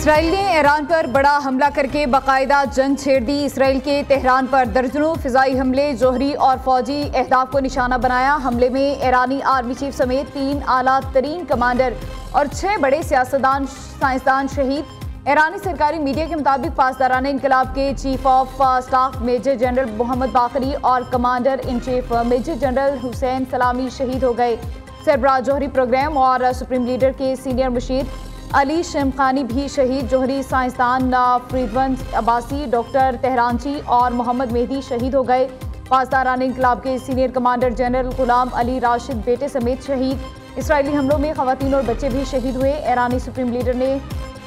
Israel ने Iran पर बड़ा हमला करके बाकायदा जंग छेड़ दी। इसराइल के तेहरान पर दर्जनों फिजाई हमले, जोहरी और फौजी अहदाफ को निशाना बनाया। हमले में ईरानी आर्मी चीफ समेत 3 आला तरीन कमांडर और 6 बड़े सियासतदान साइंसदान शहीद। ईरानी सरकारी मीडिया के मुताबिक पासदारान इनकलाब के chief of staff major general Mohammad Bagheri और commander in chief major general Hussein Salami शहीद हो गए। सरबराह जोहरी प्रोग्राम और सुप्रीम लीडर के सीनियर मुशीर अली शमखानी भी शहीद। जोहरी साइंसदान फरीदवंत अब्बासी, डॉक्टर तेहरानची और मोहम्मद मेहदी शहीद हो गए। पासदारान इनकलाब के senior commander general Ghulam Ali Rashid बेटे समेत शहीद। इसराइली हमलों में खवातीन और बच्चे भी शहीद हुए। ईरानी सुप्रीम लीडर ने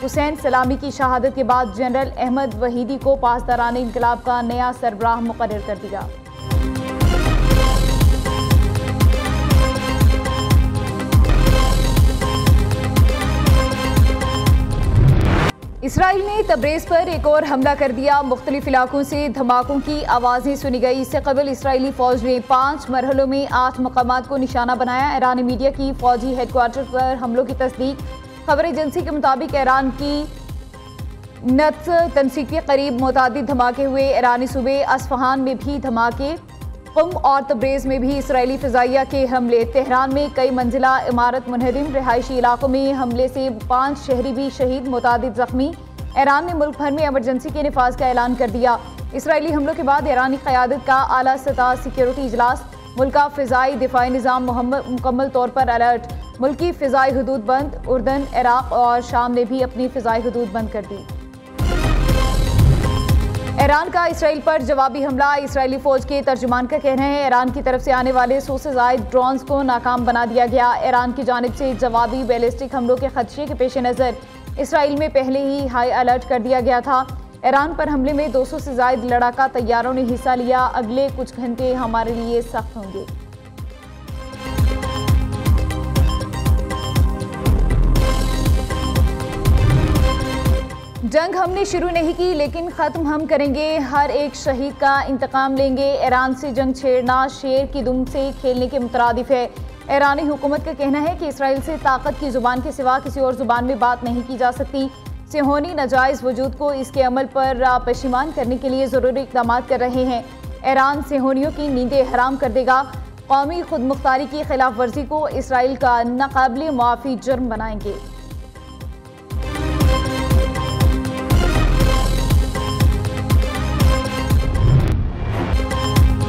हुसैन सलामी की शहादत के बाद जनरल अहमद वहीदी को पासदारान इनकलाब का नया सरबराह मुकर्रर कर दिया। इसराइल ने तब्रेज़ पर एक और हमला कर दिया। मुख्तलिफ इलाकों से धमाकों की आवाज़ें सुनी गई। इससे कबल इसराइली फ़ौज ने 5 मरहलों में 8 मकामात को निशाना बनाया। ईरानी मीडिया की फ़ौजी हेडक्वार्टर पर हमलों की तस्दीक। खबर एजेंसी के मुताबिक ईरान की नत्स तनसीब के करीब मुतादिद धमाके हुए। ईरानी सूबे अस्फहान में भी धमाके, कुम और तब्रेज़ में भी इसराइली फ़िज़ाइया के हमले। तेहरान में कई मंजिला इमारत मुनहदिम, रिहायशी इलाकों में हमले से 5 शहरी भी शहीद, मुतादिद ज़ख्मी। ईरान ने मुल्क भर में एमरजेंसी के निफाज का ऐलान कर दिया। इसराइली हमलों के बाद ईरानी क़यादत का आला सतह सिक्योरिटी इजलास। मुल्क का फ़िज़ाई दिफाई निज़ाम मुकम्मल तौर पर अलर्ट। मुल्क की फ़िज़ाई हदूद बंद। उर्दन, इराक़ और शाम ने भी अपनी फ़िज़ाई हदूद बंद कर दी। ईरान का इसराइल पर जवाबी हमला। इसराइली फ़ौज के तर्जुमान का कहना है ईरान की तरफ से आने वाले 100 से ज़ायद ड्रोन्स को नाकाम बना दिया गया। ईरान की जानिब से जवाबी बैलिस्टिक हमलों के खदशे के पेश नज़र इसराइल में पहले ही हाई अलर्ट कर दिया गया था। ईरान पर हमले में 200 से ज़ायद लड़ाका तैयारों ने हिस्सा लिया। अगले कुछ घंटे हमारे लिए सख्त होंगे। जंग हमने शुरू नहीं की, लेकिन ख़त्म हम करेंगे। हर एक शहीद का इंतकाम लेंगे। ईरान से जंग छेड़ना शेर की दुम से खेलने के मुतरादिफ है। ईरानी हुकूमत का कहना है कि इसराइल से ताकत की ज़ुबान के सिवा किसी और ज़ुबान में बात नहीं की जा सकती। सिहोनी नाजायज़ वजूद को इसके अमल पर पशिमान करने के लिए ज़रूरी इक़दाम कर रहे हैं। ईरान सिहोनियों की नींदें हराम कर देगा। कौमी खुदमुख्तारी की खिलाफ वर्जी को इसराइल का नाकाबिल मुआफ़ी जुर्म बनाएंगे।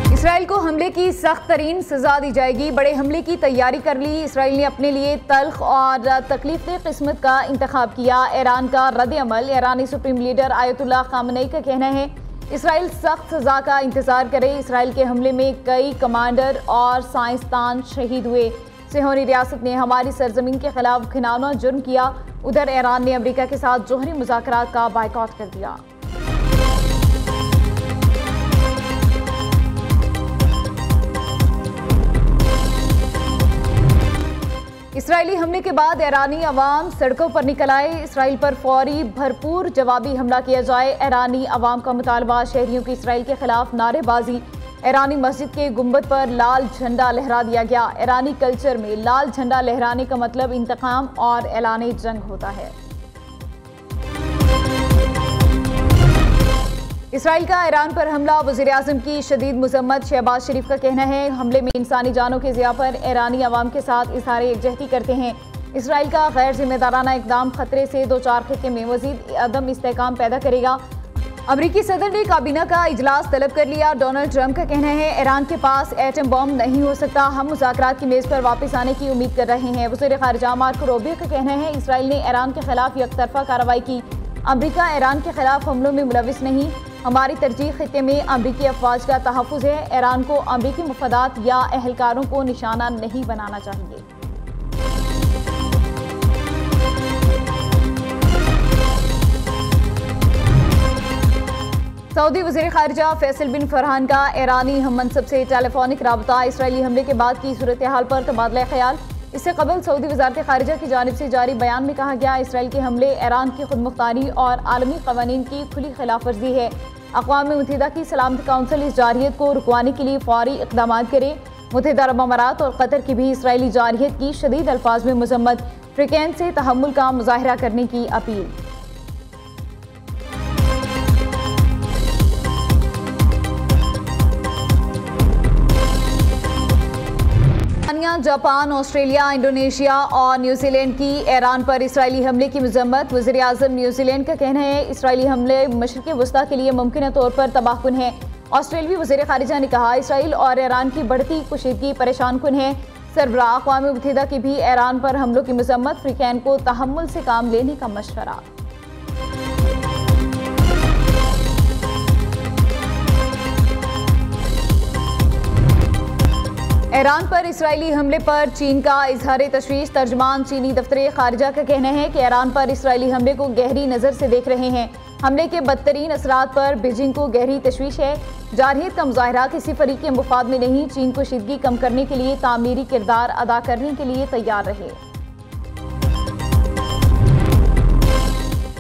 इसराइल को हमले की सख्त तरीन सजा दी जाएगी। बड़े हमले की तैयारी कर ली। इसराइल ने अपने लिए तल्ख और तकलीफ किस्मत का इंतखाब किया। ईरान का रद्द अमल। ईरानी सुप्रीम लीडर आयतुल्लाह खामनेई का कहना है इसराइल सख्त सजा का इंतजार करे। इसराइल के हमले में कई कमांडर और साइंसदान शहीद हुए। सिहोनी रियासत ने हमारी सरजमीन के खिलाफ घिनौना जुर्म किया। उधर ईरान ने अमेरिका के साथ जोहरी मुज़ाकरात का बायकॉट कर दिया। इसराइली हमले के बाद ईरानी अवाम सड़कों पर निकल आए। इसराइल पर फौरी भरपूर जवाबी हमला किया जाए। ईरानी अवाम का मुतालबा शहरियों की इसराइल के खिलाफ नारेबाजी। ईरानी मस्जिद के गुंबद पर लाल झंडा लहरा दिया गया। ईरानी कल्चर में लाल झंडा लहराने का मतलब इंतकाम और ऐलान जंग होता है। इसराइल का ईरान पर हमला। वज़ीर आज़म की शदीद मज़म्मत। शहबाज शरीफ का कहना है हमले में इंसानी जानों के ज़िया पर ईरानी अवाम के साथ इज़हार यकजहती करते हैं। इसराइल का गैर जिम्मेदाराना इक़दाम खतरे से दो चार खित्ते में मज़ीद अदम इस्तेहकाम पैदा करेगा। अमरीकी सदर ने काबीना का इजलास तलब कर लिया। डोनाल्ड ट्रंप का कहना है ईरान के पास एटम बम नहीं हो सकता। हम मुज़ाकरात की मेज़ पर वापस आने की उम्मीद कर रहे हैं। वज़ीर ख़ारिजा मार्को रूबियो का कहना है इसराइल ने ईरान के खिलाफ यकतरफा कार्रवाई की। अमरीका ईरान के खिलाफ हमलों में मुलविस नहीं। हमारी तरजीह खित्ते में अमरीकी अफवाज का तहफ़्फ़ुज़ है। ईरान को अमरीकी मफादात या अहलकारों को निशाना नहीं बनाना चाहिए। सऊदी वज़ीर ख़ारिजा फैसल बिन फरहान का ईरानी हम मनसब से टेलीफोनिक राबता। इसराइली हमले के बाद की सूरत हाल पर तबादला ख्याल। इससे कबल सऊदी वज़ारत ख़ारिजा की जानिब से जारी बयान में कहा गया इसराइल के हमले ईरान की खुदमुख्तारी और आलमी क़वानीन की खुली खिलाफ वर्जी है। अक़वाम मुत्तहिदा की सलामती काउंसिल इस जारहियत को रुकवाने के लिए फ़ौरी इक़दाम करे। मुत्तहिदा अरब अमारात और कतर की भी इसराइली जारहियत की शदीद अल्फाज में मज़म्मत। फ्रिकैन से तहम्मुल का मुज़ाहरा करने की अपील। जापान, ऑस्ट्रेलिया, इंडोनेशिया और न्यूजीलैंड की ईरान पर इसराइली हमले की मजम्मत। वज़ीर आज़म न्यूजीलैंड का कहना है इसराइली हमले मशरिक़ वस्ता के लिए मुमकिन तौर पर तबाहकुन है। ऑस्ट्रेलवी वज़ीर ख़ारिजा ने कहा इसराइल और ईरान की बढ़ती कुशीदगी परेशान कुन है। सरबराह अक़वाम मुत्तहिदा की भी ईरान पर हमलों की मजम्मत, अफ़रीकैन को तहम्मुल से काम लेने का मशवरा। ईरान पर इसराइली हमले पर चीन का इजहार तशवीश। तर्जमान चीनी दफ्तर खारिजा का कहना है कि ईरान पर इसराइली हमले को गहरी नज़र से देख रहे हैं। हमले के बदतरीन असरात पर बीजिंग को गहरी तशवीश है। जारहियत का मुजाहरा किसी फरीक के मुफाद में नहीं, चीन को शिदगी कम करने के लिए तामीरी किरदार अदा करने के लिए तैयार रहे।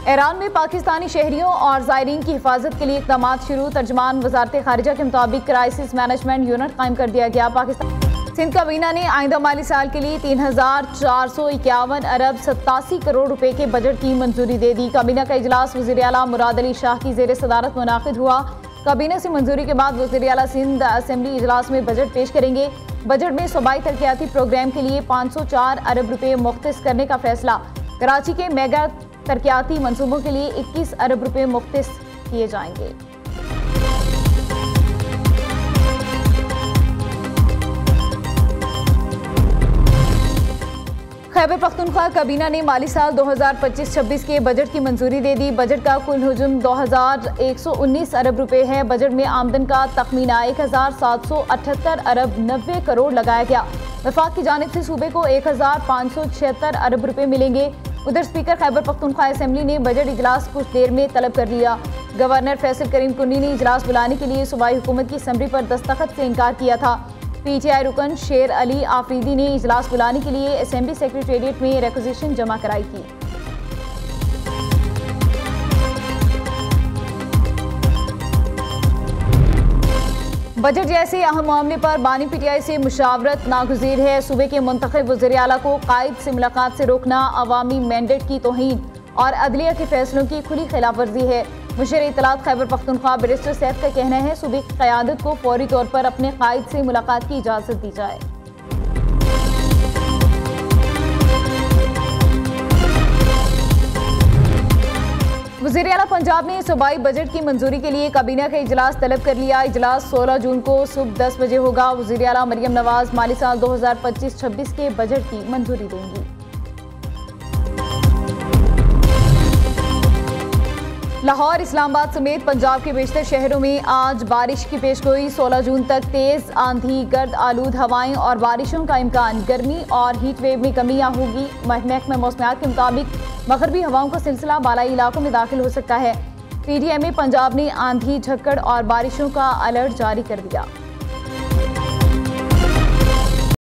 ईरान में पाकिस्तानी शहरियों और ज़ायरीन की हिफाजत के लिए इक़दाम शुरू। तर्जमान वज़ारत खारिजा के मुताबिक क्राइसिस मैनेजमेंट यूनिट कायम कर दिया गया। पाकिस्तान सिंध काबीना ने आइंदा माली साल के लिए 3,451 अरब 87 करोड़ रुपए के बजट की मंजूरी दे दी। काबीना का इजलास वज़ीर आला मुराद अली शाह की ज़ेर सदारत मुनाकिद हुआ। काबीना से मंजूरी के बाद वज़ीर आला सिंध असेंबली इजलास में बजट पेश करेंगे। बजट में सूबाई तरक्याती प्रोग्राम के लिए 504 अरब रुपए मुख्तस करने का फैसला। कराची के मेगा तरक्याती मंसूबों के लिए 21 अरब रुपए मुख्तस किए जाएंगे। खैबर पख्तूनख्वा काबीना ने माली साल 2025-26 के बजट की मंजूरी दे दी। बजट का कुल हुजूम 2,119 अरब रुपए है। बजट में आमदन का तखमीना 1,778 अरब 90 करोड़ लगाया गया। वफाक की जानिब से सूबे को 1,576 अरब रुपए मिलेंगे। उधर स्पीकर खैबर पख्तूनख्वा असेंबली ने बजट इजलास कुछ देर में तलब कर लिया। गवर्नर फैसल करीम कुन्नी ने इजलास बुलाने के लिए सूबाई हुकूमत की समरी पर दस्तखत से इनकार किया था। PTI रुकन शेर अली आफरीदी ने इजलास बुलाने के लिए असेंबली सेक्रेटेरिएट में रिक्वेजिशन जमा कराई थी। बजट जैसे अहम मामले पर बानी PTI से मुशावरत नागुज़ीर है। सूबे के मुंतखब वज़ीर आला को कायद से मुलाकात से रोकना अवामी मैंडेट की तौहीन और अदलिया के फैसलों की खुली खिलाफ वर्जी है। मुशीर इत्तलात खैबर पख्तूनख्वा बैरिस्टर सैफ का कहना है सूबे की क़यादत को फौरी तौर पर अपने कायद से मुलाकात की इजाज़त दी जाए। वज़ीर आला पंजाब ने सूबाई बजट की मंजूरी के लिए काबीना का इजलास तलब कर लिया। इजलास 16 जून को सुबह 10 बजे होगा। वज़ीर आला मरियम नवाज माली साल 2025-26 के बजट की मंजूरी देंगी। लाहौर, इस्लामाबाद समेत पंजाब के बेशतर शहरों में आज बारिश की पेशगोई। 16 जून तक तेज आंधी, गर्द आलूद हवाएं और बारिशों का इम्कान। गर्मी और हीट वेव में कमियां होगी। महकमा मौसमियात के मुताबिक मगरबी हवाओं का सिलसिला बालाई इलाकों में दाखिल हो सकता है। PDM पंजाब ने आंधी, झक्कड़ और बारिशों का अलर्ट जारी कर दिया।